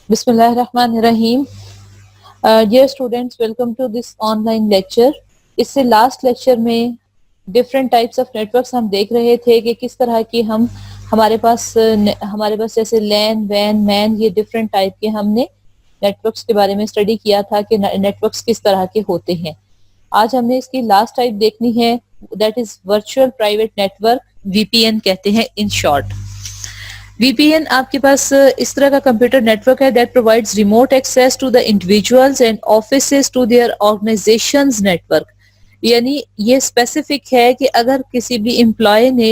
बिस्मिल्लाहिर्रहमानिर्रहीम। Dear students, welcome to this online lecture. इससे last lecture में डिफरेंट टाइप्स ऑफ नेटवर्क्स हम देख रहे थे कि किस तरह की हमारे पास जैसे लैन वैन मैन, ये डिफरेंट टाइप के हमने नेटवर्क्स के बारे में स्टडी किया था कि नेटवर्क्स किस तरह के होते हैं। आज हमने इसकी लास्ट टाइप देखनी है, that is virtual private network, VPN कहते हैं इन शॉर्ट। वीपीएन आपके पास इस तरह का कंप्यूटर नेटवर्क है that provides remote access to the individuals and offices to their organisations network. यानी ये स्पेसिफिक है कि अगर किसी भी एम्प्लॉय ने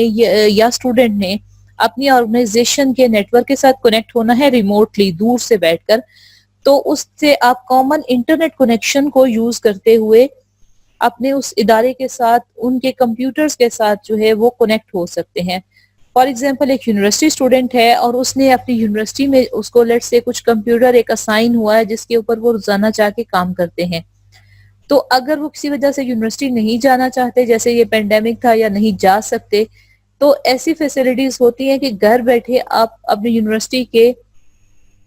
या स्टूडेंट ने अपनी ऑर्गेनाइजेशन के नेटवर्क के साथ कनेक्ट होना है रिमोटली, दूर से बैठकर, तो उससे आप कॉमन इंटरनेट कनेक्शन को यूज करते हुए अपने उस इदारे के साथ, उनके कंप्यूटर्स के साथ जो है वो कनेक्ट हो सकते हैं। फॉर एग्जाम्पल, एक यूनिवर्सिटी स्टूडेंट है और उसने अपनी यूनिवर्सिटी में उसको लेट्स से कुछ कंप्यूटर एक असाइन हुआ है जिसके ऊपर वो रोजाना जाके काम करते हैं। तो अगर वो किसी वजह से यूनिवर्सिटी नहीं जाना चाहते, जैसे ये पेंडेमिक था या नहीं जा सकते, तो ऐसी फैसिलिटीज होती है कि घर बैठे आप अपनी यूनिवर्सिटी के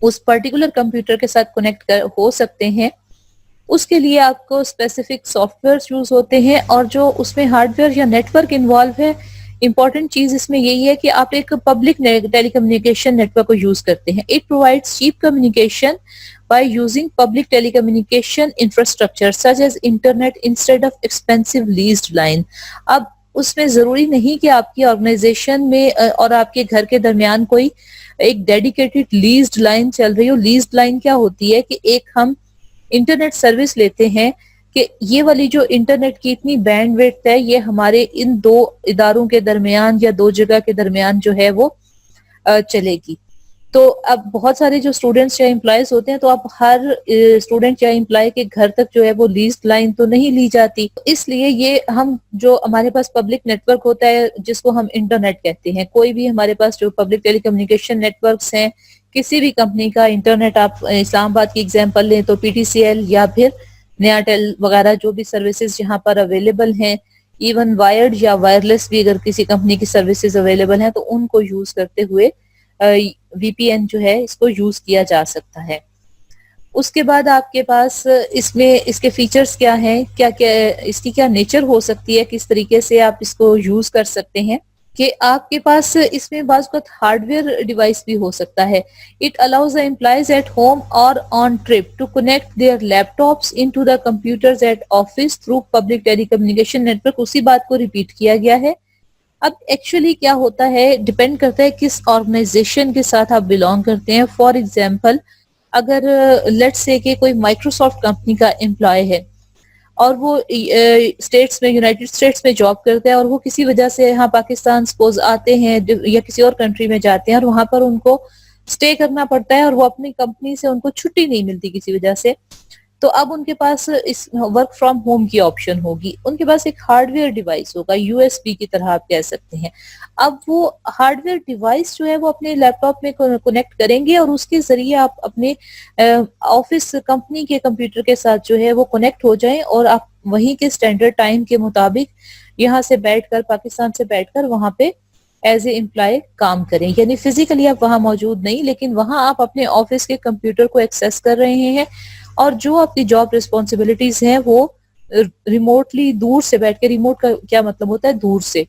उस पर्टिकुलर कंप्यूटर के साथ कनेक्ट हो सकते हैं। उसके लिए आपको स्पेसिफिक सॉफ्टवेयर यूज होते हैं और जो उसमें हार्डवेयर या नेटवर्क इन्वॉल्व है, इंपॉर्टेंट चीज इसमें यही है कि आप एक पब्लिक टेलीकम्युनिकेशन नेटवर्क को यूज करते हैं। It provides cheap communication by using public telecommunication infrastructure such as internet instead of expensive leased line. अब उसमें जरूरी नहीं कि आपकी ऑर्गेनाइजेशन में और आपके घर के दरमियान कोई एक डेडिकेटेड लीज्ड लाइन चल रही हो। लीज्ड लाइन क्या होती है कि एक हम इंटरनेट सर्विस लेते हैं कि ये वाली जो इंटरनेट की इतनी बैंडविड्थ है, ये हमारे इन दो इदारों के दरमियान या दो जगह के दरमियान जो है वो चलेगी। तो अब बहुत सारे जो स्टूडेंट्स या एम्प्लॉयज होते हैं, तो अब हर स्टूडेंट या एम्प्लॉय के घर तक जो है वो लीज्ड लाइन तो नहीं ली जाती। इसलिए ये हम जो हमारे पास पब्लिक नेटवर्क होता है जिसको हम इंटरनेट कहते हैं, कोई भी हमारे पास जो पब्लिक टेलीकम्युनिकेशन नेटवर्क्स हैं, किसी भी कंपनी का इंटरनेट, आप इस्लामाबाद की एग्जांपल लें तो पीटीसीएल या फिर नयाटेल वगैरह जो भी सर्विसेज यहाँ पर अवेलेबल हैं, इवन वायर्ड या वायरलेस भी अगर किसी कंपनी की सर्विसेज अवेलेबल हैं, तो उनको यूज करते हुए वीपीएन जो है इसको यूज किया जा सकता है। उसके बाद आपके पास इसमें इसके फीचर्स क्या हैं, क्या क्या इसकी क्या नेचर हो सकती है, किस तरीके से आप इसको यूज कर सकते हैं, कि आपके पास इसमें बाज़ वक़्त हार्डवेयर डिवाइस भी हो सकता है। It allows the employees at home और on trip to connect their laptops into the computers at office through public telecommunication network. उसी बात को रिपीट किया गया है। अब एक्चुअली क्या होता है, डिपेंड करता है किस ऑर्गेनाइजेशन के साथ आप बिलोंग करते हैं। फॉर एग्जाम्पल, अगर लेट्स से कि कोई माइक्रोसॉफ्ट कंपनी का एम्प्लॉय है और वो स्टेट्स में, यूनाइटेड स्टेट्स में जॉब करते हैं और वो किसी वजह से यहाँ पाकिस्तान सपोज आते हैं या किसी और कंट्री में जाते हैं और वहां पर उनको स्टे करना पड़ता है और वो अपनी कंपनी से उनको छुट्टी नहीं मिलती किसी वजह से, तो अब उनके पास इस वर्क फ्रॉम होम की ऑप्शन होगी। उनके पास एक हार्डवेयर डिवाइस होगा, यूएसबी की तरह आप कह सकते हैं। अब वो हार्डवेयर डिवाइस जो है वो अपने लैपटॉप में कनेक्ट करेंगे और उसके जरिए आप अपने ऑफिस कंपनी के कंप्यूटर के साथ जो है वो कनेक्ट हो जाएं और आप वहीं के स्टैंडर्ड टाइम के मुताबिक यहाँ से बैठकर, पाकिस्तान से बैठकर वहां पे एज ए एम्प्लॉय काम करें। यानी फिजिकली आप वहां मौजूद नहीं, लेकिन वहां आप अपने ऑफिस के कंप्यूटर को एक्सेस कर रहे हैं और जो आपकी जॉब रिस्पॉन्सिबिलिटीज हैं वो रिमोटली, दूर से बैठ के। रिमोट का क्या मतलब होता है? दूर से।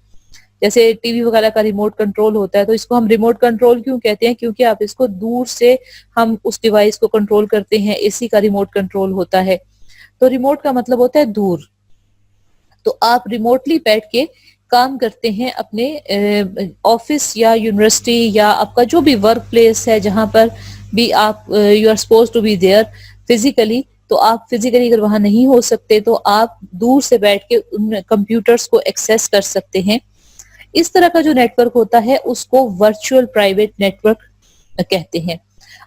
जैसे टीवी वगैरह का रिमोट कंट्रोल होता है, तो इसको हम रिमोट कंट्रोल क्यों कहते हैं? क्योंकि आप इसको दूर से, हम उस डिवाइस को कंट्रोल करते हैं। एसी का रिमोट कंट्रोल होता है, तो रिमोट का मतलब होता है दूर। तो आप रिमोटली बैठ के काम करते हैं अपने ऑफिस या यूनिवर्सिटी या आपका जो भी वर्क प्लेस है, जहां पर भी आप you are suppose to be there physically. तो आप फिजिकली अगर वहां नहीं हो सकते तो आप दूर से बैठ के उन कंप्यूटर्स को एक्सेस कर सकते हैं। इस तरह का जो नेटवर्क होता है उसको वर्चुअल प्राइवेट नेटवर्क कहते हैं।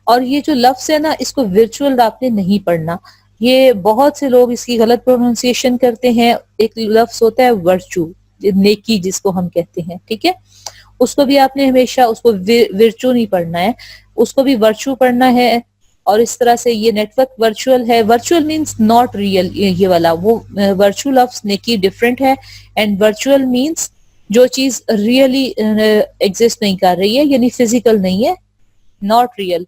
और ये जो लफ्ज है ना, इसको वर्चुअल आपने नहीं पढ़ना, ये बहुत से लोग इसकी गलत प्रोनाउंसिएशन करते हैं। एक लफ्ज होता है वर्चू, नेकी जिसको हम कहते हैं, ठीक है, उसको भी आपने हमेशा उसको विर्चू नहीं पढ़ना है, उसको भी वर्चू पढ़ना है। और इस तरह से ये नेटवर्क वर्चुअल है। वर्चुअल मीन्स नॉट रियल, ये वाला वो वर्चू लफ्ज नेकी डिफरेंट है, एंड वर्चुअल मीन्स जो चीज रियली एग्जिस्ट नहीं कर रही है, यानी फिजिकल नहीं है, नॉट रियल।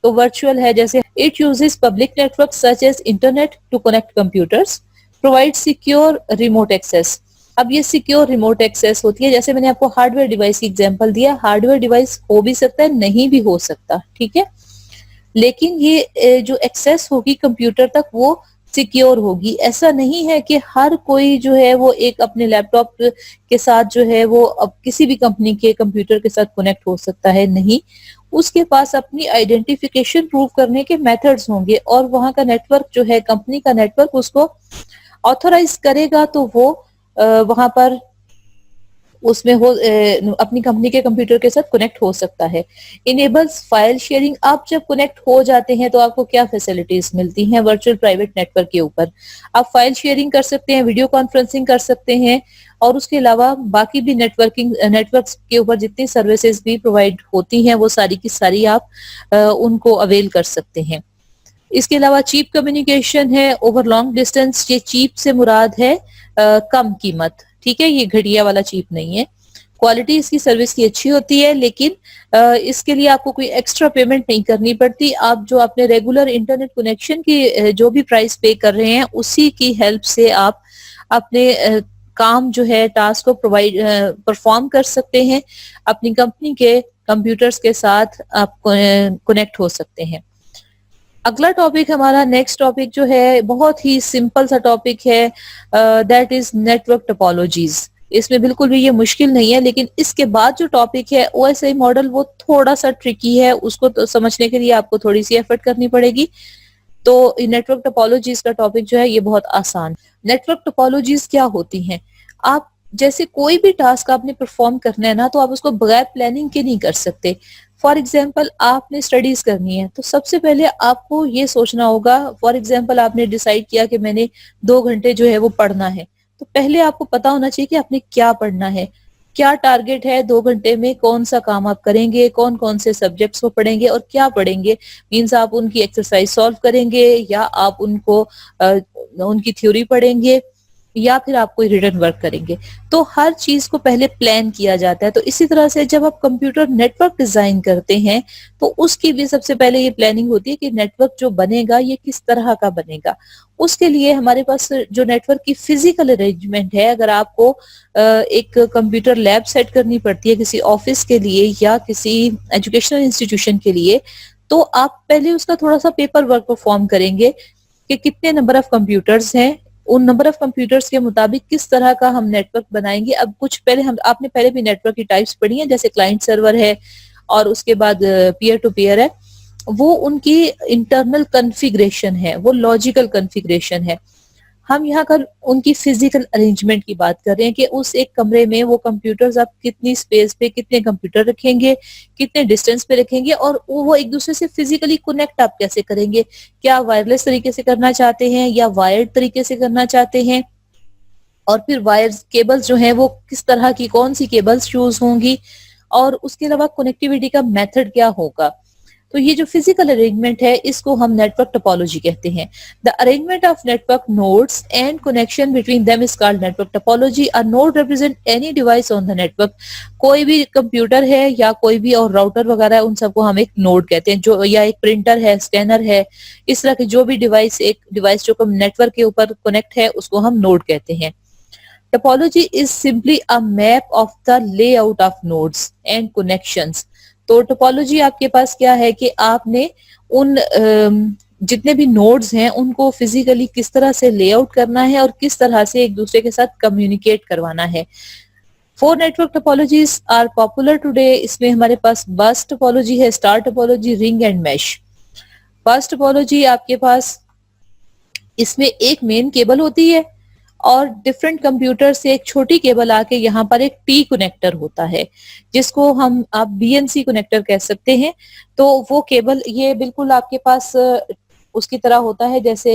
तो वर्चुअल है जैसे it uses public network such as internet to connect computers, provide secure remote access. अब ये सिक्योर रिमोट एक्सेस होती है, जैसे मैंने आपको हार्डवेयर डिवाइस की एग्जांपल दिया, हार्डवेयर डिवाइस हो भी सकता है, नहीं भी हो सकता, ठीक है, लेकिन ये जो एक्सेस होगी कंप्यूटर तक वो सिक्योर होगी। ऐसा नहीं है कि हर कोई जो है वो एक अपने लैपटॉप के साथ जो है वो अब किसी भी कंपनी के कंप्यूटर के साथ कनेक्ट हो सकता है, नहीं, उसके पास अपनी आइडेंटिफिकेशन प्रूव करने के मेथड्स होंगे और वहां का नेटवर्क जो है कंपनी का नेटवर्क उसको ऑथोराइज करेगा, तो वो वहां पर उसमें हो अपनी कंपनी के कंप्यूटर के साथ कनेक्ट हो सकता है। इनेबल्स फाइल शेयरिंग, आप जब कनेक्ट हो जाते हैं तो आपको क्या फैसिलिटीज मिलती हैं वर्चुअल प्राइवेट नेटवर्क के ऊपर? आप फाइल शेयरिंग कर सकते हैं, वीडियो कॉन्फ्रेंसिंग कर सकते हैं, और उसके अलावा बाकी भी नेटवर्क्स के ऊपर जितनी सर्विसेज भी प्रोवाइड होती हैं वो सारी की सारी आप उनको अवेल कर सकते हैं। इसके अलावा चीप कम्युनिकेशन है ओवर लॉन्ग डिस्टेंस। ये चीप से मुराद है कम कीमत, ठीक है, ये घटिया वाला चीप नहीं है। क्वालिटी इसकी सर्विस की अच्छी होती है, लेकिन इसके लिए आपको कोई एक्स्ट्रा पेमेंट नहीं करनी पड़ती। आप जो अपने रेगुलर इंटरनेट कनेक्शन की जो भी प्राइस पे कर रहे हैं उसी की हेल्प से आप अपने काम जो है टास्क को परफॉर्म कर सकते हैं, अपनी कंपनी के कंप्यूटर्स के साथ आप कनेक्ट हो सकते हैं। अगला टॉपिक हमारा नेक्स्ट टॉपिक जो है बहुत ही सिंपल सा टॉपिक है, दैट इज नेटवर्क टोपोलॉजीज। इसमें बिल्कुल भी ये मुश्किल नहीं है, लेकिन इसके बाद जो टॉपिक है ओएसआई मॉडल वो थोड़ा सा ट्रिकी है, उसको तो समझने के लिए आपको थोड़ी सी एफर्ट करनी पड़ेगी। तो नेटवर्क टोपोलॉजीज का टॉपिक जो है ये बहुत आसान। नेटवर्क टोपोलॉजीज क्या होती हैं? आप जैसे कोई भी टास्क आपने परफॉर्म करना है ना, तो आप उसको बगैर प्लानिंग के नहीं कर सकते। फॉर एग्जाम्पल आपने स्टडीज करनी है तो सबसे पहले आपको ये सोचना होगा, फॉर एग्जाम्पल आपने डिसाइड किया कि मैंने 2 घंटे जो है वो पढ़ना है, तो पहले आपको पता होना चाहिए कि आपने क्या पढ़ना है, क्या टारगेट है, 2 घंटे में कौन सा काम आप करेंगे, कौन कौन से सब्जेक्ट्स को पढ़ेंगे और क्या पढ़ेंगे। मीन्स आप उनकी एक्सरसाइज सॉल्व करेंगे या आप उनकी थ्योरी पढ़ेंगे या फिर आप कोई रिटन वर्क करेंगे। तो हर चीज को पहले प्लान किया जाता है। तो इसी तरह से जब आप कंप्यूटर नेटवर्क डिजाइन करते हैं तो उसकी भी सबसे पहले ये प्लानिंग होती है कि नेटवर्क जो बनेगा ये किस तरह का बनेगा। उसके लिए हमारे पास जो नेटवर्क की फिजिकल अरेंजमेंट है, अगर आपको एक कंप्यूटर लैब सेट करनी पड़ती है किसी ऑफिस के लिए या किसी एजुकेशनल इंस्टीट्यूशन के लिए, तो आप पहले उसका थोड़ा सा पेपर वर्क परफॉर्म करेंगे कि कितने नंबर ऑफ कंप्यूटर्स हैं, उन नंबर ऑफ कंप्यूटर्स के मुताबिक किस तरह का हम नेटवर्क बनाएंगे। अब कुछ पहले आपने पहले भी नेटवर्क की टाइप्स पढ़ी हैं, जैसे क्लाइंट सर्वर है और उसके बाद पीयर टू पीयर है, वो उनकी इंटरनल कॉन्फ़िगरेशन है, वो लॉजिकल कॉन्फ़िगरेशन है। हम यहाँ कर उनकी फिजिकल अरेंजमेंट की बात कर रहे हैं कि उस एक कमरे में वो कंप्यूटर्स आप कितनी स्पेस पे कितने कंप्यूटर रखेंगे, कितने डिस्टेंस पे रखेंगे और वो एक दूसरे से फिजिकली कनेक्ट आप कैसे करेंगे। क्या वायरलेस तरीके से करना चाहते हैं या वायर्ड तरीके से करना चाहते हैं, और फिर वायर्स केबल्स जो हैं वो किस तरह की, कौन सी केबल्स यूज होंगी, और उसके अलावा कनेक्टिविटी का मेथड क्या होगा। तो ये जो फिजिकल अरेंजमेंट है इसको हम नेटवर्क टोपोलॉजी कहते हैं। The arrangement of network nodes and connection between them is called network topology. A node represent any device on the network. कोई भी कंप्यूटर है या कोई भी और राउटर वगैरह है, उन सबको हम एक नोड कहते हैं, जो या एक प्रिंटर है, स्कैनर है, इस तरह की जो भी एक डिवाइस जो नेटवर्क के ऊपर कनेक्ट है उसको हम नोड कहते हैं। Topology is simply a map of the layout of nodes and connections. तो टोपोलॉजी आपके पास क्या है कि आपने उन जितने भी नोड्स हैं उनको फिजिकली किस तरह से लेआउट करना है और किस तरह से एक दूसरे के साथ कम्युनिकेट करवाना है। 4 network topologies are popular today. इसमें हमारे पास बस टोपोलॉजी है, star topology, ring and mesh. Bus topology आपके पास, इसमें एक मेन केबल होती है और डिफरेंट कंप्यूटर से एक छोटी केबल आके यहाँ पर एक टी कनेक्टर होता है, जिसको आप बीएनसी कनेक्टर कह सकते हैं। तो वो केबल ये बिल्कुल आपके पास उसकी तरह होता है जैसे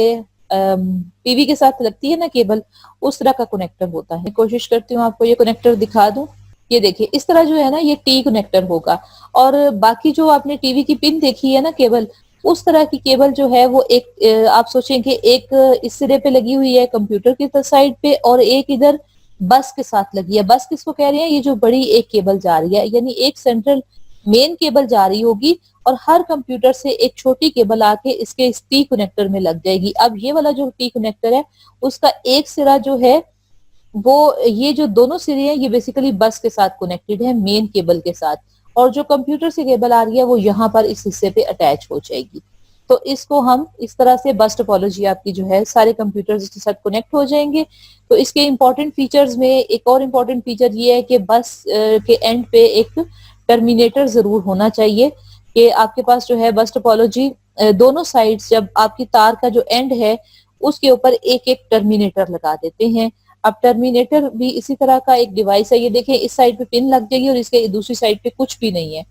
टीवी के साथ लगती है ना केबल, उस तरह का कनेक्टर होता है। कोशिश करती हूँ आपको ये कनेक्टर दिखा दूं। ये देखिए इस तरह जो है ना ये टी कनेक्टर होगा, और बाकी जो आपने टीवी की पिन देखी है ना केबल, उस तरह की केबल जो है वो एक आप सोचें कि एक इस सिरे पे लगी हुई है कंप्यूटर की साइड पे और एक इधर बस के साथ लगी है। बस किसको कह रहे हैं? ये जो बड़ी एक केबल जा रही है, यानी एक सेंट्रल मेन केबल जा रही होगी और हर कंप्यूटर से एक छोटी केबल आके इसके इस टी कनेक्टर में लग जाएगी। अब ये वाला जो टी कनेक्टर है उसका एक सिरा जो है वो, ये जो दोनों सिरे हैं ये बेसिकली बस के साथ कनेक्टेड है, मेन केबल के साथ, और जो कंप्यूटर से केबल आ रही है वो यहाँ पर इस हिस्से पे अटैच हो जाएगी। तो इसको हम इस तरह से बस टोपोलॉजी आपकी जो है सारे कंप्यूटर्स के साथ कनेक्ट हो जाएंगे। तो इसके इंपॉर्टेंट फीचर्स में एक और इम्पोर्टेंट फीचर ये है कि बस के एंड पे एक टर्मिनेटर जरूर होना चाहिए, कि आपके पास जो है बस टोपोलॉजी दोनों साइड्स, जब आपकी तार का जो एंड है उसके ऊपर एक एक टर्मिनेटर लगा देते हैं। अब टर्मिनेटर भी इसी तरह का एक डिवाइस है, ये देखें इस साइड पे पिन लग जाएगी और इसके दूसरी साइड पे कुछ भी नहीं है।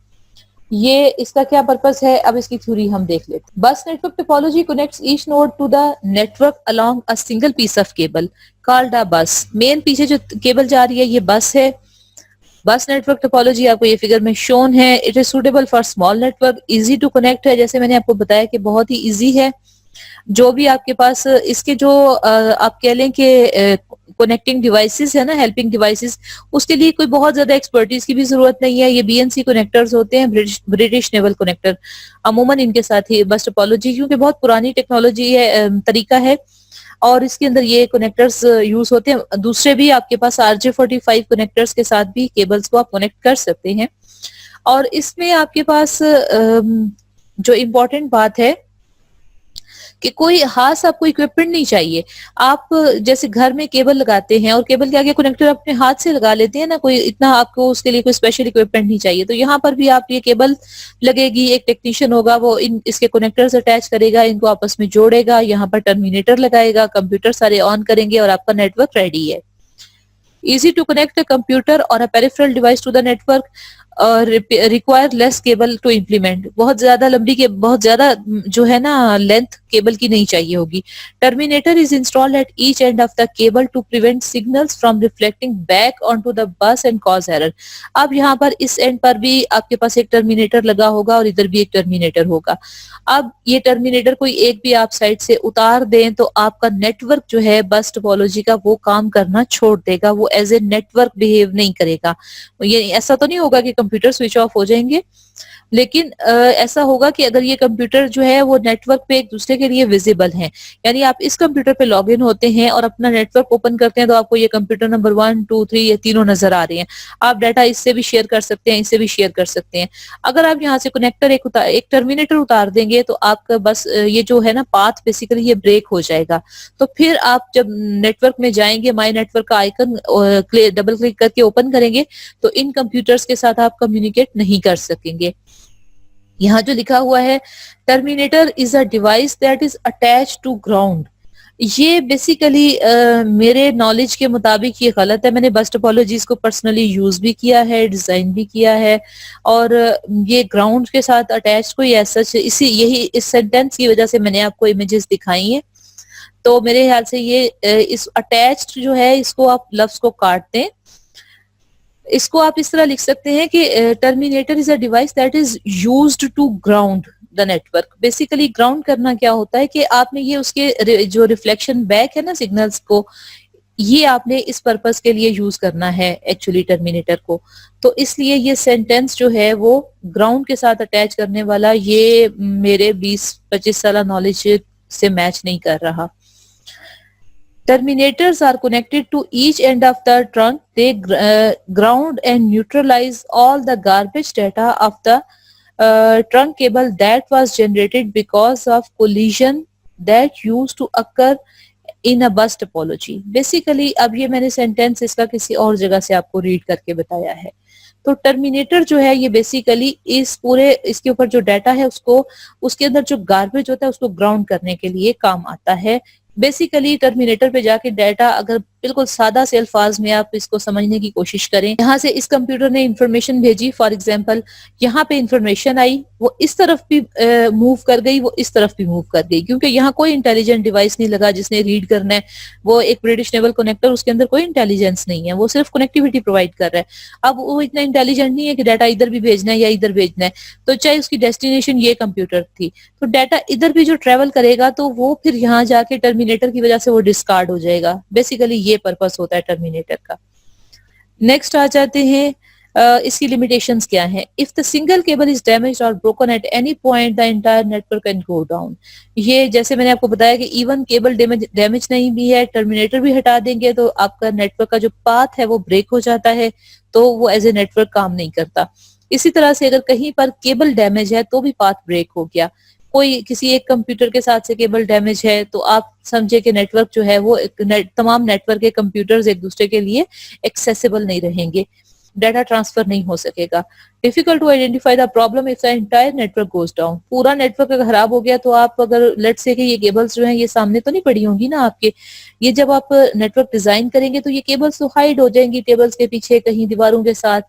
ये इसका क्या पर्पस है, अब इसकी थ्योरी हम देख लेते हैं। Bus network topology connects each node to the network along a single piece of cable called a bus. Main पीछे जो केबल जा रही है ये बस है। बस नेटवर्क टोपोलॉजी आपको ये फिगर में शोन है। It is suitable for small network, easy to connect है, जैसे मैंने आपको बताया कि बहुत ही इजी है। जो भी आपके पास इसके जो आप कह लें कि कनेक्टिंग डिवाइसेस है ना, हेल्पिंग डिवाइसेस, उसके लिए कोई बहुत ज्यादा एक्सपर्टीज की भी जरूरत नहीं है। ये बीएनसी कनेक्टर्स होते हैं, ब्रिटिश नेवल कनेक्टर, अमूमन इनके साथ ही बस टोपोलॉजी क्योंकि बहुत पुरानी टेक्नोलॉजी है, तरीका है, और इसके अंदर ये कनेक्टर्स यूज होते हैं। दूसरे भी आपके पास RJ45 कनेक्टर्स के साथ भी केबल्स को आप कनेक्ट कर सकते हैं। और इसमें आपके पास जो इम्पोर्टेंट बात है कि कोई खास आपको इक्विपमेंट नहीं चाहिए। आप जैसे घर में केबल लगाते हैं और केबल के आगे कनेक्टर अपने हाथ से लगा लेते हैं ना, कोई इतना आपको उसके लिए कोई स्पेशल इक्विपमेंट नहीं चाहिए। तो यहाँ पर भी आप ये केबल लगेगी, एक टेक्नीशियन होगा वो इसके कनेक्टर्स अटैच करेगा, इनको आपस में जोड़ेगा, यहाँ पर टर्मिनेटर लगाएगा, कंप्यूटर सारे ऑन करेंगे और आपका नेटवर्क रेडी है। Easy to connect a computer or a peripheral device to the network, require less cable to implement। बहुत ज्यादा लंबी के बहुत ज्यादा जो है ना लेंथ केबल की नहीं चाहिए होगी। Terminator is installed at each end of the cable to prevent signals from reflecting back onto the bus and cause error. अब यहाँ पर इस एंड पर भी आपके पास एक टर्मिनेटर लगा होगा और इधर भी एक टर्मिनेटर होगा। अब ये टर्मिनेटर कोई एक भी आप साइड से उतार दें तो आपका नेटवर्क जो है बस टोपोलॉजी का वो काम करना छोड़ देगा, वो एज ए नेटवर्क बिहेव नहीं करेगा। ये ऐसा तो नहीं होगा कि कंप्यूटर स्विच ऑफ हो जाएंगे, लेकिन ऐसा होगा कि अगर ये कंप्यूटर जो है वो नेटवर्क पे एक दूसरे के लिए विजिबल हैं, यानी आप इस कंप्यूटर पे लॉग इन होते हैं और अपना नेटवर्क ओपन करते हैं तो आपको ये कंप्यूटर नंबर 1, 2, 3 ये तीनों नजर आ रहे हैं। आप डाटा इससे भी शेयर कर सकते हैं, इससे भी शेयर कर सकते हैं। अगर आप यहाँ से कनेक्टर एक टर्मिनेटर उतार देंगे तो आपका बस ये जो है ना पाथ बेसिकली ये ब्रेक हो जाएगा। तो फिर आप जब नेटवर्क में जाएंगे, माई नेटवर्क का आइकन डबल क्लिक करके ओपन करेंगे तो इन कंप्यूटर्स के साथ आप कम्युनिकेट नहीं कर सकेंगे। यहाँ जो लिखा हुआ है terminator is a device that is attach to ground, ये बेसिकली मेरे नॉलेज के मुताबिक ये गलत है। मैंने बस टोपोलॉजीज को पर्सनली यूज भी किया है, डिजाइन भी किया है, और ये ग्राउंड के साथ अटैच कोई ऐसा इसी यही इस सेंटेंस की वजह से मैंने आपको इमेजेस दिखाई हैं। तो मेरे ख्याल से ये इस अटैच्ड जो है इसको आप लफ्ज को काट दें। इसको आप इस तरह लिख सकते हैं कि terminator is a device that is used to ground the network. Basically ground करना क्या होता है कि आपने ये उसके जो रिफ्लेक्शन बैक है ना सिग्नल्स को, ये आपने इस पर्पस के लिए यूज करना है एक्चुअली टर्मिनेटर को। तो इसलिए ये सेंटेंस जो है वो ग्राउंड के साथ अटैच करने वाला ये मेरे 20-25 साल नॉलेज से मैच नहीं कर रहा। Terminators are connected to each end of the trunk. They ground and neutralize all the garbage data of the trunk cable that was generated because of collision that used to occur in a bus topology. Basically, अब ये मैंने sentence इसका किसी और जगह से आपको read करके बताया है। तो टर्मिनेटर जो है ये बेसिकली इस पूरे इसके ऊपर जो डाटा है उसको, उसके अंदर जो गार्बेज होता है उसको ग्राउंड करने के लिए काम आता है। बेसिकली टर्मिनेटर पे जाके डाटा, अगर बिल्कुल सादा से अल्फाज में आप इसको समझने की कोशिश करें, यहाँ से इस कंप्यूटर ने इंफॉर्मेशन भेजी, फॉर एग्जांपल यहाँ पे इंफॉर्मेशन आई, वो इस तरफ भी मूव कर गई, वो इस तरफ भी मूव कर गई, क्योंकि यहाँ कोई इंटेलिजेंट डिवाइस नहीं लगा जिसने रीड करना है। वो एक ब्रिटिश नेवल कनेक्टर, उसके अंदर कोई इंटेलिजेंस नहीं है, वो सिर्फ कनेक्टिविटी प्रोवाइड कर रहा है। अब वो इतना इंटेलिजेंट नहीं है कि डाटा इधर भी भेजना है या इधर भेजना है, तो चाहे उसकी डेस्टिनेशन ये कंप्यूटर थी तो डाटा इधर भी जो ट्रेवल करेगा तो वो फिर यहाँ जाके टर्मिनेटर की वजह से वो डिस्कार्ड हो जाएगा। बेसिकली ये पर्पस होता है टर्मिनेटर का। नेक्स्ट आ जाते हैं इसकी लिमिटेशंस क्या हैं? If the single cable is damaged और broken at any point the entire network can go down. ये जैसे मैंने आपको बताया कि इवन केबल डैमेज नहीं भी है, टर्मिनेटर भी हटा देंगे तो आपका नेटवर्क का जो पाथ है वो ब्रेक हो जाता है, तो वो एज ए नेटवर्क काम नहीं करता। इसी तरह से अगर कहीं पर केबल डैमेज है तो भी पाथ ब्रेक हो गया। कोई किसी एक कंप्यूटर के साथ से केबल डैमेज है तो आप समझे कि नेटवर्क जो है वो तमाम नेटवर्क के कंप्यूटर्स एक दूसरे के लिए एक्सेसिबल नहीं रहेंगे, डाटा ट्रांसफर नहीं हो सकेगा। Difficult to identify the problem if the entire network goes down. पूरा नेटवर्क अगर खराब हो गया तो आप अगर लेट्स से कि ये केबल्स जो हैं ये सामने तो नहीं पड़ी होंगी ना आपके, ये जब आप नेटवर्क डिजाइन करेंगे तो ये केबल्स तो हाइड हो जाएंगी टेबल्स के पीछे कहीं दीवारों के साथ।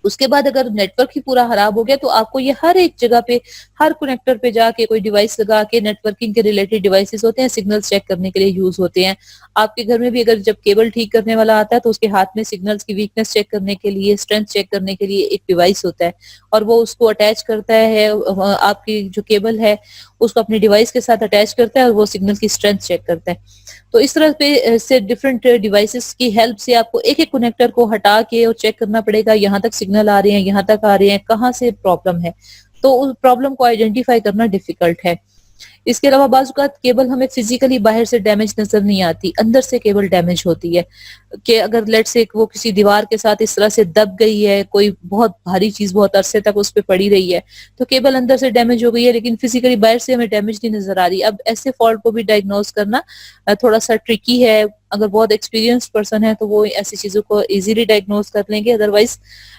उसके बाद अगर नेटवर्क ही पूरा खराब हो गया तो आपको ये हर एक जगह पे, हर कनेक्टर पे जाके कोई डिवाइस लगा के, नेटवर्किंग के रिलेटेड डिवाइसेस होते हैं, सिग्नल्स चेक करने के लिए यूज होते हैं। आपके घर में भी अगर जब केबल ठीक करने वाला आता है तो उसके हाथ में सिग्नल्स की वीकनेस चेक करने के लिए, स्ट्रेंथ चेक करने के लिए एक डिवाइस होता है और वो उसको अटैच करता है, आपकी जो केबल है उसको अपने डिवाइस के साथ अटैच करता है और वो सिग्नल की स्ट्रेंथ चेक करता है। तो इस तरह पे से डिफरेंट डिवाइसेस की हेल्प से आपको एक एक कनेक्टर को हटा के और चेक करना पड़ेगा, यहाँ तक सिग्नल आ रहे हैं, यहाँ तक आ रहे हैं, कहाँ से प्रॉब्लम है। तो उस प्रॉब्लम को आइडेंटिफाई करना डिफिकल्ट है। इसके अलावा बाज़ औक़ात केबल हमें फिजिकली बाहर से डैमेज नजर नहीं आती, अंदर से केबल डैमेज होती है कि अगर लेट्स से वो किसी दीवार के साथ इस तरह से दब गई है, कोई बहुत भारी चीज बहुत अरसे तक उस पर पड़ी रही है तो केबल अंदर से डैमेज हो गई है लेकिन फिजिकली बाहर से हमें डैमेज नहीं नजर आ रही। अब ऐसे फॉल्ट को भी डायग्नोज करना थोड़ा सा ट्रिकी है। अगर बहुत एक्सपीरियंस पर्सन है तो वो ऐसी चीजों को इजीली डायग्नोज कर लेंगे, अदरवाइज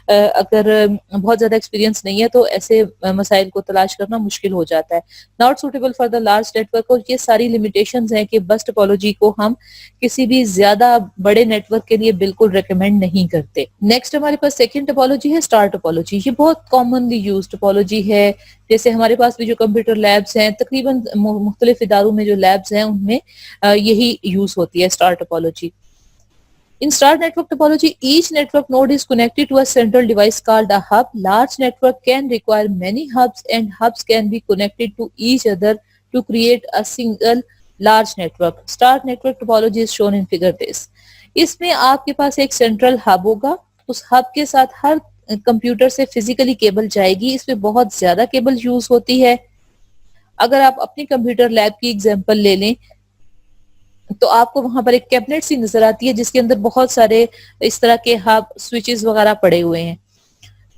अगर बहुत ज्यादा एक्सपीरियंस नहीं है तो ऐसे मसाइल को तलाश करना मुश्किल हो जाता है। Not suitable for the large network, और ये सारी लिमिटेशंस हैं कि बस टोपोलॉजी को हम किसी भी ज्यादा बड़े नेटवर्क के लिए बिल्कुल रेकमेंड नहीं करते। नेक्स्ट हमारे पास सेकंड टोपोलॉजी है स्टार टोपोलॉजी। ये बहुत कॉमनली यूज टोपोलॉजी है। जैसे हमारे पास भी जो कंप्यूटर लैब्स हैं, तकरीबन मुख्तलिफ इदारों में जो लैब्स हैं उनमें यही यूज होती है star topology. In star network topology, each network node is connected to a central device called a hub. Large network can require many hubs and hubs can be connected to each other to create a single large network. Star network topology is shown in figure this. इसमें आपके पास एक central hub होगा, उस hub के साथ हर computer से physically cable जाएगी। इसमें बहुत ज्यादा केबल यूज होती है। अगर आप अपनी कंप्यूटर लैब की एग्जांपल ले लें तो आपको वहां पर एक कैबिनेट सी नजर आती है जिसके अंदर बहुत सारे इस तरह के हब स्विचेस वगैरह पड़े हुए हैं।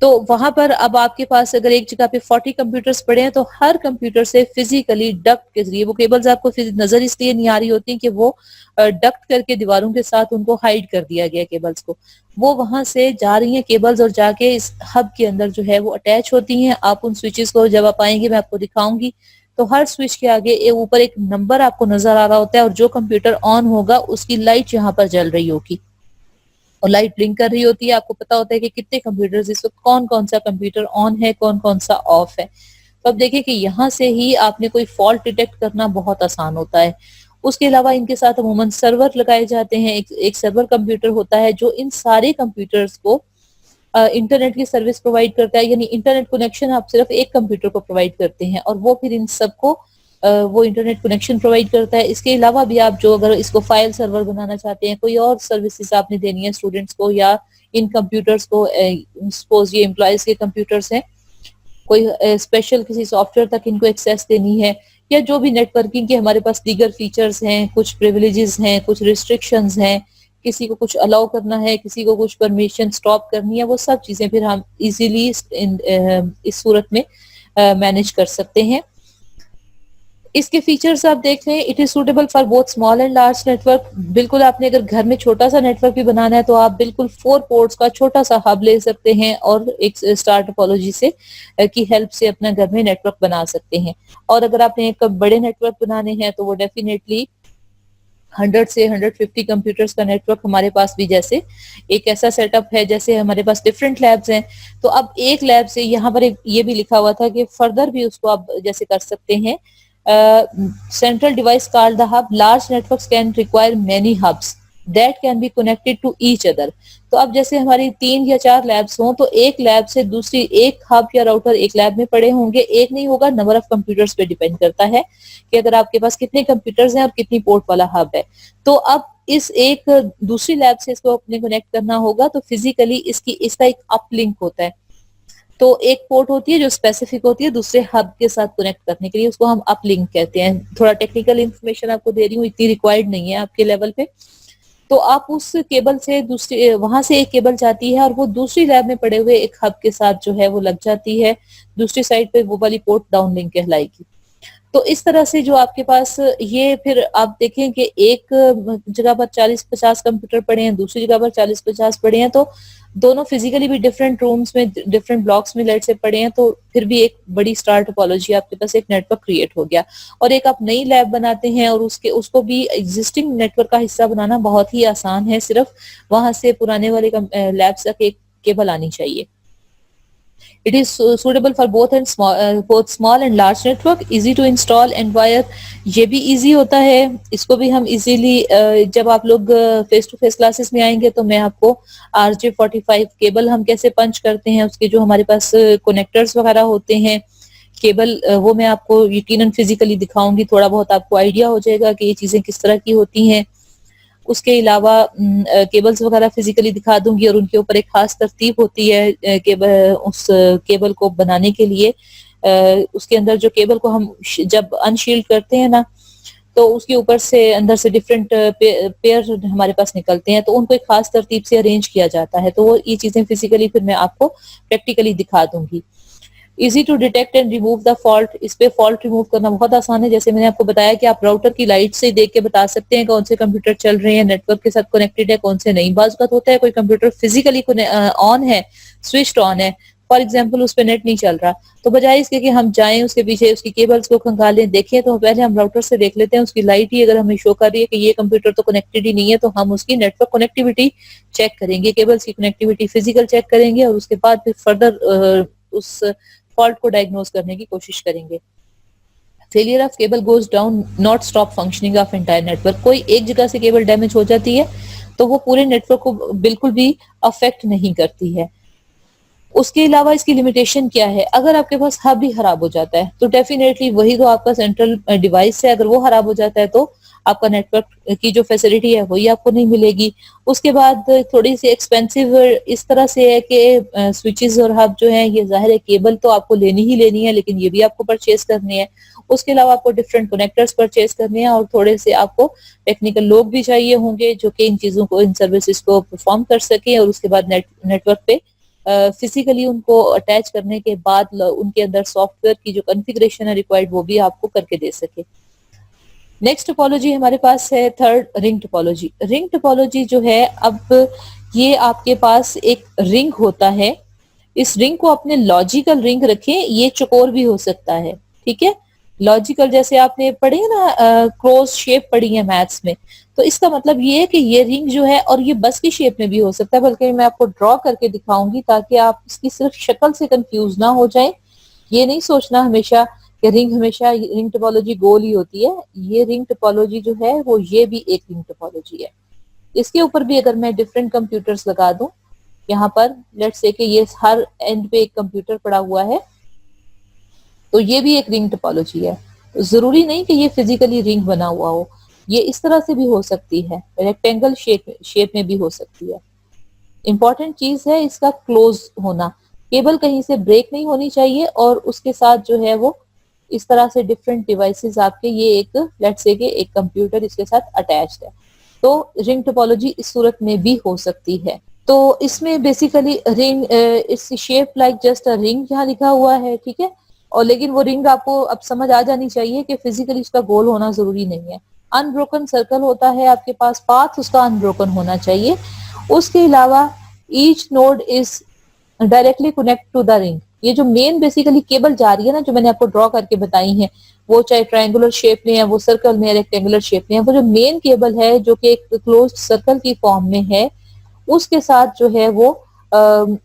तो वहां पर अब आपके पास अगर एक जगह पे 40 कंप्यूटर्स पड़े हैं तो हर कंप्यूटर से फिजिकली डक्ट के जरिए, वो केबल्स आपको नजर इसलिए नहीं आ रही होती कि वो डक्ट करके दीवारों के साथ उनको हाइड कर दिया गया केबल्स को, वो वहां से जा रही हैं केबल्स और जाके इस हब के अंदर जो है वो अटैच होती हैं। आप उन स्विचेस को जब आप आएंगे मैं आपको दिखाऊंगी तो हर स्विच के आगे ऊपर एक नंबर आपको नजर आ रहा होता है और जो कंप्यूटर ऑन होगा उसकी लाइट यहाँ पर जल रही होगी और लाइट ब्लिंक कर रही होती है। आपको पता होता है कि कितने कंप्यूटर्स इस वक्त कौन कौन सा कंप्यूटर ऑन है, कौन कौन सा ऑफ है। तो अब देखिए कि यहाँ से ही आपने कोई फॉल्ट डिटेक्ट करना बहुत आसान होता है। उसके अलावा इनके साथ अमूमन सर्वर लगाए जाते हैं। एक सर्वर कंप्यूटर होता है जो इन सारे कंप्यूटर्स को इंटरनेट की सर्विस प्रोवाइड करता है, यानी इंटरनेट कनेक्शन आप सिर्फ एक कंप्यूटर को प्रोवाइड करते हैं और वो फिर इन सबको वो इंटरनेट कनेक्शन प्रोवाइड करता है। इसके अलावा भी आप जो अगर इसको फाइल सर्वर बनाना चाहते हैं, कोई और सर्विसेज आपने देनी है स्टूडेंट्स को या इन कंप्यूटर्स को, सपोज ये एम्प्लॉयज के कंप्यूटर्स हैं, कोई स्पेशल किसी सॉफ्टवेयर तक इनको एक्सेस देनी है या जो भी नेटवर्किंग के हमारे पास दीगर फीचर्स हैं, कुछ प्रिविलेजेस हैं, कुछ रिस्ट्रिक्शंस हैं, किसी को कुछ अलाउ करना है, किसी को कुछ परमिशन स्टॉप करनी है, वो सब चीजें फिर हम इजीली इस सूरत में मैनेज कर सकते हैं। इसके फीचर्स आप देख लें, it is suitable for both small and large network. बिल्कुल आपने अगर घर में छोटा सा नेटवर्क भी बनाना है तो आप बिल्कुल 4 पोर्ट्स का छोटा सा हब ले सकते हैं और एक स्टार टोपोलॉजी से की हेल्प से अपना घर में नेटवर्क बना सकते हैं। और अगर आपने एक बड़े नेटवर्क बनाने हैं तो वो डेफिनेटली 100 से 150 कंप्यूटर्स का नेटवर्क हमारे पास भी जैसे एक ऐसा सेटअप है जैसे हमारे पास डिफरेंट लैब्स हैं। तो अब एक लैब से यहाँ पर ये भी लिखा हुआ था कि फर्दर भी उसको आप जैसे कर सकते हैं। central device called the hub. Large networks can require many hubs that can be connected to each other. तो अब जैसे हमारी 3 या 4 लैब्स हों तो एक लैब से दूसरी, एक हब या राउटर एक लैब में पड़े होंगे, एक नहीं होगा, नंबर ऑफ कंप्यूटर्स पे डिपेंड करता है कि अगर आपके पास कितने कंप्यूटर्स हैं और कितनी पोर्ट वाला हब है। तो अब इस एक दूसरी लैब से इसको अपने कनेक्ट करना होगा तो फिजिकली इसका एक अपलिंक होता है। तो एक पोर्ट होती है जो स्पेसिफिक होती है दूसरे हब के साथ कनेक्ट करने के लिए, उसको हम अपलिंक कहते हैं। थोड़ा टेक्निकल इन्फॉर्मेशन आपको दे रही हूँ, इतनी रिक्वायर्ड नहीं है आपके लेवल पे। तो आप उस केबल से दूसरी वहां से एक केबल जाती है और वो दूसरी लैब में पड़े हुए एक हब के साथ जो है वो लग जाती है, दूसरी साइड पे वो वाली पोर्ट डाउन लिंक कहलाएगी। तो इस तरह से जो आपके पास ये फिर आप देखें कि एक जगह पर 40-50 कंप्यूटर पड़े हैं, दूसरी जगह पर 40-50 पड़े हैं, तो दोनों फिजिकली भी डिफरेंट रूम्स में डिफरेंट ब्लॉक्स में लेट से पड़े हैं, तो फिर भी एक बड़ी स्टार टोपोलॉजी आपके पास एक नेटवर्क क्रिएट हो गया। और एक आप नई लैब बनाते हैं और उसको भी एग्जिस्टिंग नेटवर्क का हिस्सा बनाना बहुत ही आसान है, सिर्फ वहां से पुराने वाले लैब तक एक केबल आनी चाहिए। It is suitable for both small and large network, easy to install and wire। ये भी easy होता है, इसको भी हम easily जब आप लोग फेस टू फेस क्लासेस में आएंगे तो मैं आपको RJ45 केबल हम कैसे पंच करते हैं, उसके जो हमारे पास कनेक्टर्स वगैरह होते हैं केबल, वो मैं आपको यकीनन फिजिकली दिखाऊंगी, थोड़ा बहुत आपको आइडिया हो जाएगा कि ये चीजें किस तरह की होती हैं। उसके अलावा केबल्स वगैरह फिजिकली दिखा दूंगी और उनके ऊपर एक खास तरतीब होती है केबल, उस केबल को बनाने के लिए। उसके अंदर जो केबल को हम जब अनशील्ड करते हैं ना, तो उसके ऊपर से अंदर से डिफरेंट पेयर हमारे पास निकलते हैं, तो उनको एक खास तरतीब से अरेंज किया जाता है। तो वो ये चीजें फिजिकली फिर मैं आपको प्रैक्टिकली दिखा दूंगी। Easy to detect and remove the fault, इस पे फॉल्ट रिमूव करना बहुत आसान है। जैसे मैंने आपको बताया कि आप राउटर की लाइट से देख के बता सकते हैं कौन से कंप्यूटर चल रहे हैं, नेटवर्क के साथ कनेक्टेड है, कौन से नहीं। बाज़ वक़्त होता है कोई कंप्यूटर फिजिकली ऑन है, स्विच्ड ऑन है, फॉर एग्जाम्पल उस पर नेट नहीं चल रहा, तो बजाय इसके कि हम जाएं उसके पीछे उसकी केबल्स को खंगालें देखें, तो पहले हम राउटर से देख लेते हैं उसकी लाइट ही अगर हमें शो कर रही है कि ये कंप्यूटर तो कनेक्टेड ही नहीं है, तो हम उसकी नेटवर्क कनेक्टिविटी चेक करेंगे, केबल्स की कनेक्टिविटी फिजिकल चेक करेंगे और उसके बाद फिर फर्दर उस फॉल्ट को डायग्नोज करने की कोशिश करेंगे। Failure of cable goes down not stop functioning of entire network, कोई एक जगह से केबल डैमेज हो जाती है तो वो पूरे नेटवर्क को बिल्कुल भी अफेक्ट नहीं करती है। उसके अलावा इसकी लिमिटेशन क्या है, अगर आपके पास हब भी खराब हो जाता है तो डेफिनेटली वही तो आपका सेंट्रल डिवाइस है, अगर वो खराब हो जाता है तो आपका नेटवर्क की जो फैसिलिटी है वही आपको नहीं मिलेगी। उसके बाद थोड़ी सी एक्सपेंसिव इस तरह से है कि स्विचेस और हब जो है ये जाहिर है केबल तो आपको लेनी ही लेनी है, लेकिन ये भी आपको परचेज करनी है। उसके अलावा आपको डिफरेंट कनेक्टर्स परचेज करने हैं और थोड़े से आपको टेक्निकल लोग भी चाहिए होंगे जो कि इन चीजों को, इन सर्विसेज को परफॉर्म कर सके और उसके बाद नेटवर्क पे फिजिकली उनको अटैच करने के बाद उनके अंदर सॉफ्टवेयर की जो कॉन्फ़िगरेशन है रिक्वायर्ड वो भी आपको करके दे सके। नेक्स्ट टोपोलॉजी हमारे पास है third, ring topology. Ring topology जो है, अब ये आपके पास एक रिंग होता है, इस रिंग को अपने लॉजिकल रिंग रखें, ये चौकोर भी हो सकता है, ठीक है। लॉजिकल जैसे आपने पढ़े है ना, क्रोस शेप पढ़ी है मैथ्स में, तो इसका मतलब ये है कि ये रिंग जो है, और ये बस की शेप में भी हो सकता है, बल्कि मैं आपको ड्रॉ करके दिखाऊंगी ताकि आप इसकी सिर्फ शक्ल से कंफ्यूज ना हो जाए। ये नहीं सोचना हमेशा कि रिंग टोपोलॉजी गोल ही होती है, ये रिंग टोपोलॉजी जो है वो ये भी एक रिंग टोपोलॉजी है। इसके ऊपर भी अगर मैं डिफरेंट कंप्यूटर्स लगा दूं, यहाँ पर लेट्स से कि ये हर एंड पे एक कंप्यूटर पड़ा हुआ है, तो ये भी एक रिंग टोपोलॉजी है। जरूरी नहीं कि ये फिजिकली रिंग बना हुआ हो, ये इस तरह से भी हो सकती है, रेक्टेंगल शेप में भी हो सकती है। इंपॉर्टेंट चीज है इसका क्लोज होना, केबल कहीं से ब्रेक नहीं होनी चाहिए, और उसके साथ जो है वो इस तरह से डिफरेंट डिवाइसेस आपके, ये एक लेट्स से कि एक कंप्यूटर इसके साथ अटैच्ड है, तो रिंग टोपोलॉजी इस सूरत में भी हो सकती है। तो इसमें बेसिकली रिंग इस shape like just a ring यहाँ लिखा हुआ है, ठीक है, और लेकिन वो रिंग आपको अब समझ आ जानी चाहिए कि फिजिकली उसका गोल होना जरूरी नहीं है। अनब्रोकन सर्कल होता है आपके पास, पाथ उसका अनब्रोकन होना चाहिए। उसके अलावा each node is directly connect to the ring, ये जो मेन बेसिकली केबल जा रही है ना, जो मैंने आपको ड्रॉ करके बताई है, वो चाहे ट्रायंगुलर शेप में है, वो सर्कल में, रेक्टेंगुलर शेप में है, वो जो मेन केबल है जो कि एक क्लोज्ड सर्कल की फॉर्म में है, उसके साथ जो है वो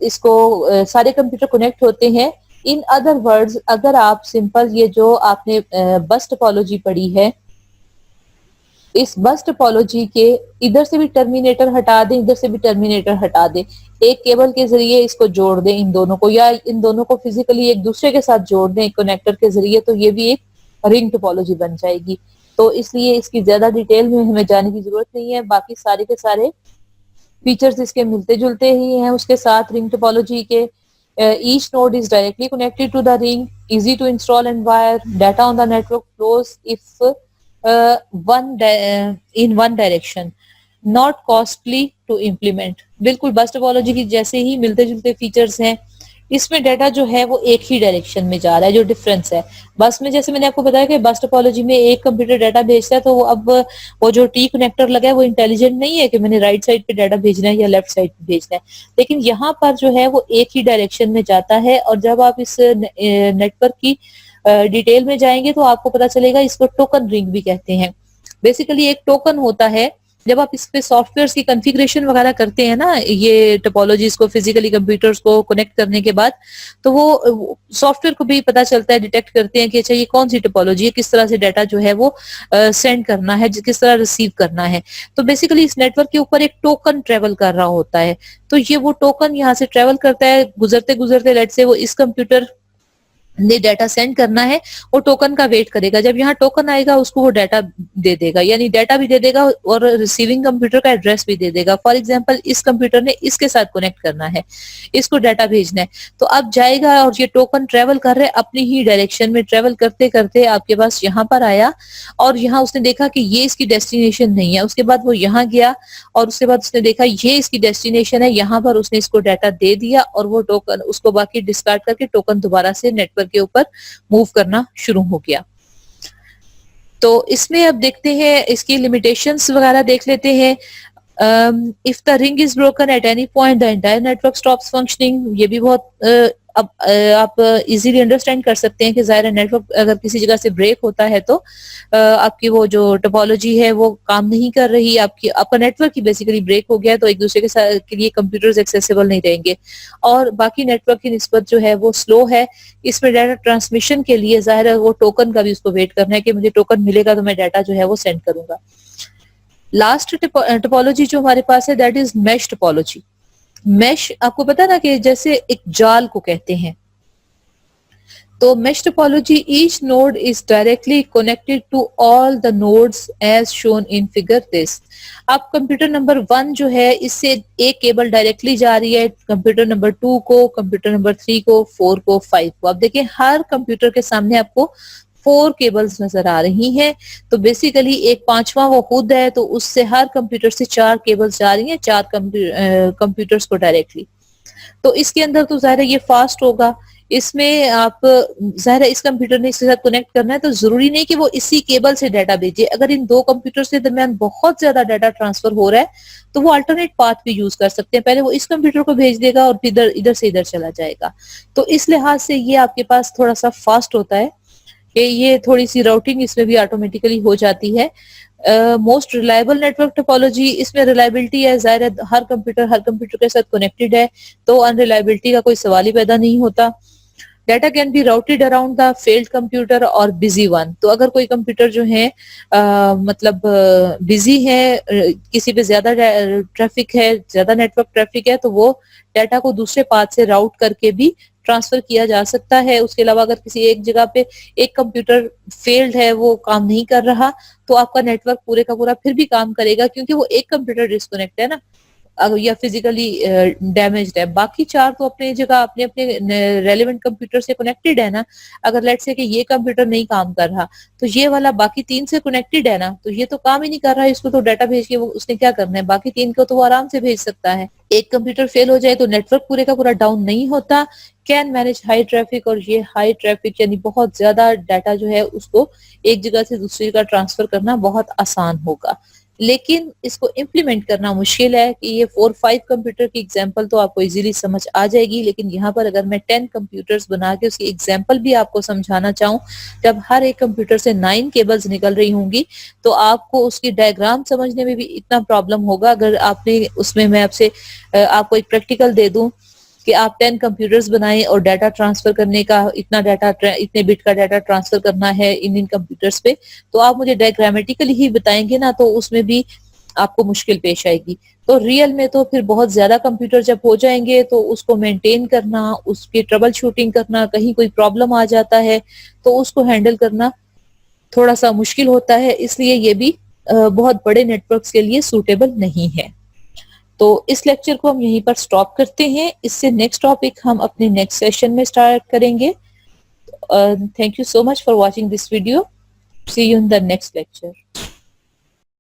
इसको सारे कंप्यूटर कनेक्ट होते हैं। इन अदर वर्ड्स, अगर आप सिंपल ये जो आपने बस टोपोलॉजी पढ़ी है, इस बस टोपोलॉजी के इधर से भी टर्मिनेटर हटा दें, इधर से भी टर्मिनेटर हटा दें, एक केबल के जरिए इसको जोड़ दें इन दोनों को, या इन दोनों को फिजिकली एक दूसरे के साथ जोड़ दें कनेक्टर के जरिए, तो ये भी एक रिंग टोपोलॉजी बन जाएगी। तो इसलिए इसकी ज्यादा डिटेल में हमें जाने की जरूरत नहीं है। बाकी सारे के सारे फीचर्स इसके मिलते जुलते ही हैं उसके साथ रिंग टोपोलॉजी के। each node is directly connected to the ring, easy to install and wire, data on the network flows if in one direction, not costly to implement। बिल्कुल बस टोपोलॉजी की जैसे ही मिलते जुलते फीचर्स हैं। इसमें डाटा जो है वो एक ही डायरेक्शन में जा रहा है, जो डिफरेंस है। बस में जैसे मैंने आपको बताया कि बस टोपोलॉजी में एक कंप्यूटर डाटा भेजता है, तो वो अब वो जो टी कनेक्टर लगा है वो इंटेलिजेंट नहीं है कि मैंने राइट साइड पे डाटा भेजना है या लेफ्ट साइड पे भेजना है। लेकिन यहाँ पर जो है वो एक ही डायरेक्शन में जाता है। और जब आप इस नेटवर्क की डिटेल में जाएंगे तो आपको पता चलेगा इसको टोकन रिंग भी कहते हैं। बेसिकली एक टोकन होता है। जब आप इस पे सॉफ्टवेयर की कॉन्फ़िगरेशन वगैरह करते हैं ना, ये टोपोलॉजीज को फिजिकली कंप्यूटर्स को कनेक्ट करने के बाद, तो वो सॉफ्टवेयर को भी पता चलता है, डिटेक्ट करते हैं कि अच्छा ये कौन सी टोपोलॉजी है, किस तरह से डाटा जो है वो सेंड करना है, किस तरह रिसीव करना है। तो बेसिकली इस नेटवर्क के ऊपर एक टोकन ट्रेवल कर रहा होता है। तो ये वो टोकन यहाँ से ट्रेवल करता है, गुजरते गुजरते लेट से वो इस कंप्यूटर ने डाटा सेंड करना है, वो टोकन का वेट करेगा। जब यहाँ टोकन आएगा उसको वो डाटा दे देगा, यानी डाटा भी दे देगा और रिसीविंग कंप्यूटर का एड्रेस भी दे देगा। फॉर एग्जांपल इस कंप्यूटर ने इसके साथ कनेक्ट करना है, इसको डाटा भेजना है, तो अब जाएगा और ये टोकन ट्रेवल कर रहे हैं अपनी ही डायरेक्शन में। ट्रेवल करते करते आपके पास यहाँ पर आया और यहाँ उसने देखा कि ये इसकी डेस्टिनेशन नहीं है। उसके बाद वो यहाँ गया और उसके बाद उसने देखा ये इसकी डेस्टिनेशन है, यहाँ पर उसने इसको डाटा दे दिया और वो टोकन उसको बाकी डिस्कार्ड करके टोकन दोबारा से नेटवर्क के ऊपर मूव करना शुरू हो गया। तो इसमें अब देखते हैं इसकी लिमिटेशंस वगैरह देख लेते हैं। If the ring is broken at any point the entire network stops functioning. ये भी बहुत अब आप इजीली अंडरस्टैंड कर सकते हैं कि ज़ाहिर नेटवर्क अगर किसी जगह से ब्रेक होता है तो आपकी वो जो टोपोलॉजी है वो काम नहीं कर रही, आपका नेटवर्क ही बेसिकली ब्रेक हो गया, तो एक दूसरे के साथ के लिए कंप्यूटर्स एक्सेसिबल नहीं रहेंगे। और बाकी नेटवर्क की निस्बत जो है वो स्लो है। इसमें डाटा ट्रांसमिशन के लिए ज़ाहिर है वो टोकन का भी उसको वेट करना है कि मुझे टोकन मिलेगा तो मैं डाटा जो है वो सेंड करूंगा। लास्ट टोपोलॉजी जो हमारे पास है that is mesh topology. Mesh आपको पता ना कि जैसे एक जाल को कहते हैं। तो mesh topology each node is directly connected to all the nodes as shown in figure this. अब कंप्यूटर नंबर 1 जो है इससे एक केबल डायरेक्टली जा रही है कंप्यूटर नंबर 2 को, कंप्यूटर नंबर 3 को, 4 को, 5 को। अब देखिए हर कंप्यूटर के सामने आपको 4 केबल्स नजर आ रही हैं। तो बेसिकली एक पांचवा वो खुद है, तो उससे हर कंप्यूटर से 4 केबल्स जा रही हैं, 4 कंप्यूटर्स को डायरेक्टली। तो इसके अंदर तो ज़ाहिर है ये फास्ट होगा। इसमें आप ज़ाहिर है इस कंप्यूटर ने इसके साथ कनेक्ट करना है, तो जरूरी नहीं कि वो इसी केबल से डाटा भेजे। अगर इन दो कंप्यूटर्स के दरमियान बहुत ज्यादा डाटा ट्रांसफर हो रहा है तो वो अल्टरनेट पाथ भी यूज कर सकते हैं। पहले वो इस कंप्यूटर को भेज देगा और फिर इधर से इधर चला जाएगा। तो इस लिहाज से ये आपके पास थोड़ा सा फास्ट होता है कि ये थोड़ी सी राउटिंग इसमें भी ऑटोमेटिकली हो जाती है। मोस्ट रिलायबल नेटवर्क टोपोलॉजी, इसमें रिलायबिलिटी है, जाहिर है हर कंप्यूटर के साथ कनेक्टेड है तो अनरिलायबिलिटी का कोई सवाल ही पैदा नहीं होता। Data can be routed around the failed computer और बिजी वन। तो अगर कोई कंप्यूटर जो है मतलब बिजी है, किसी पे ज्यादा ट्रैफिक है, ज्यादा नेटवर्क ट्रैफिक है, तो वो डाटा को दूसरे पाथ से राउट करके भी ट्रांसफर किया जा सकता है। उसके अलावा अगर किसी एक जगह पे एक कंप्यूटर फेल्ड है, वो काम नहीं कर रहा, तो आपका नेटवर्क पूरे का पूरा फिर भी काम करेगा क्योंकि वो एक कंप्यूटर डिस्कनेक्ट है ना या फिजिकली डैमेज्ड है। बाकी 4 तो अपने जगह अपने अपने रेलेवेंट कंप्यूटर से कनेक्टेड है ना। अगर लेट्स से कि ये कंप्यूटर नहीं काम कर रहा तो ये वाला बाकी 3 से कनेक्टेड है ना, तो ये तो काम ही नहीं कर रहा है, इसको तो डाटा भेज के वो उसने क्या करना है, बाकी 3 को तो वो आराम से भेज सकता है। एक कंप्यूटर फेल हो जाए तो नेटवर्क पूरे का पूरा डाउन नहीं होता। कैन मैनेज हाई ट्रैफिक, और ये हाई ट्रैफिक यानी बहुत ज्यादा डाटा जो है उसको एक जगह से दूसरी जगह ट्रांसफर करना बहुत आसान होगा। लेकिन इसको इम्प्लीमेंट करना मुश्किल है कि ये 4-5 कंप्यूटर की एग्जांपल तो आपको इजीली समझ आ जाएगी, लेकिन यहाँ पर अगर मैं 10 कंप्यूटर्स बना के उसकी एग्जांपल भी आपको समझाना चाहूँ, जब हर एक कंप्यूटर से 9 केबल्स निकल रही होंगी तो आपको उसकी डायग्राम समझने में भी इतना प्रॉब्लम होगा। अगर आपने उसमें मैं आपसे आपको एक प्रैक्टिकल दे दूं कि आप 10 कंप्यूटर्स बनाएं और डाटा ट्रांसफर करने का इतने बिट का डाटा ट्रांसफर करना है इन कंप्यूटर्स पे, तो आप मुझे डायग्रामेटिकली ही बताएंगे ना, तो उसमें भी आपको मुश्किल पेश आएगी। तो रियल में तो फिर बहुत ज्यादा कंप्यूटर जब हो जाएंगे तो उसको मेंटेन करना, उसकी ट्रबल शूटिंग करना, कहीं कोई प्रॉब्लम आ जाता है तो उसको हैंडल करना थोड़ा सा मुश्किल होता है, इसलिए ये भी बहुत बड़े नेटवर्क्स के लिए सूटेबल नहीं है। तो इस लेक्चर को हम यहीं पर स्टॉप करते हैं। इससे नेक्स्ट टॉपिक हम अपने नेक्स्ट सेशन में स्टार्ट करेंगे। Thank you so much for watching this video. See you in the next lecture.